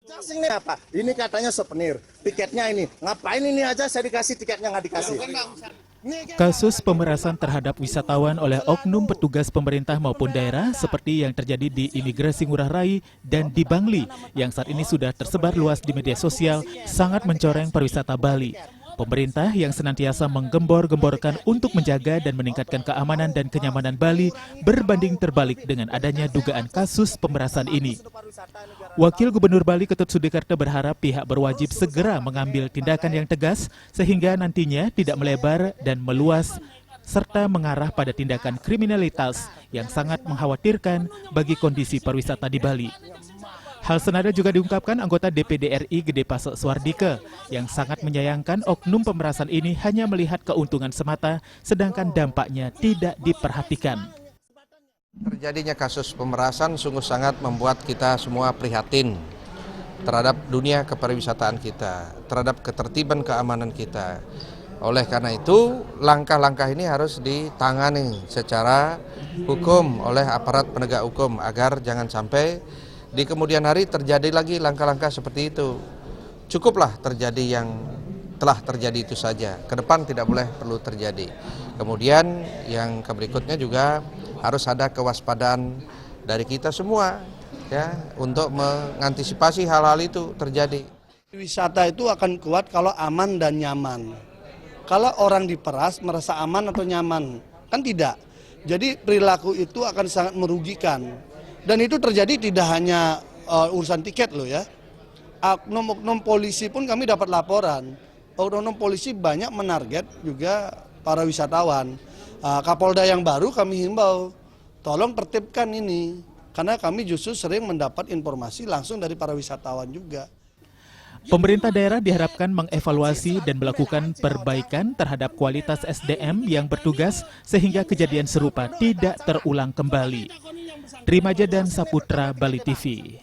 Ini apa? Ini katanya souvenir, tiketnya ini. Ngapain ini aja saya dikasih tiketnya nggak dikasih? Kasus pemerasan terhadap wisatawan oleh oknum petugas pemerintah maupun daerah seperti yang terjadi di Imigrasi Ngurah Rai dan di Bangli yang saat ini sudah tersebar luas di media sosial sangat mencoreng pariwisata Bali. Pemerintah yang senantiasa menggembor-gemborkan untuk menjaga dan meningkatkan keamanan dan kenyamanan Bali berbanding terbalik dengan adanya dugaan kasus pemerasan ini. Wakil Gubernur Bali Ketut Sudikerte berharap pihak berwajib segera mengambil tindakan yang tegas sehingga nantinya tidak melebar dan meluas serta mengarah pada tindakan kriminalitas yang sangat mengkhawatirkan bagi kondisi pariwisata di Bali. Hal senada juga diungkapkan anggota DPD RI Gede Pasek Suardike yang sangat menyayangkan oknum pemerasan ini hanya melihat keuntungan semata sedangkan dampaknya tidak diperhatikan. Terjadinya kasus pemerasan sungguh sangat membuat kita semua prihatin terhadap dunia kepariwisataan kita, terhadap ketertiban keamanan kita. Oleh karena itu, langkah-langkah ini harus ditangani secara hukum oleh aparat penegak hukum agar jangan sampai di kemudian hari terjadi lagi langkah-langkah seperti itu. Cukuplah terjadi yang telah terjadi itu saja. Ke depan tidak boleh perlu terjadi. Kemudian yang berikutnya juga harus ada kewaspadaan dari kita semua ya untuk mengantisipasi hal-hal itu terjadi. Wisata itu akan kuat kalau aman dan nyaman. Kalau orang diperas merasa aman atau nyaman, kan tidak. Jadi perilaku itu akan sangat merugikan. Dan itu terjadi tidak hanya urusan tiket loh ya. Oknum-oknum polisi pun kami dapat laporan. Oknum polisi banyak menarget juga para wisatawan. Kapolda yang baru kami himbau, tolong tertibkan ini. Karena kami justru sering mendapat informasi langsung dari para wisatawan juga. Pemerintah daerah diharapkan mengevaluasi dan melakukan perbaikan terhadap kualitas SDM yang bertugas sehingga kejadian serupa tidak terulang kembali. Trimaja dan Saputra, Bali TV.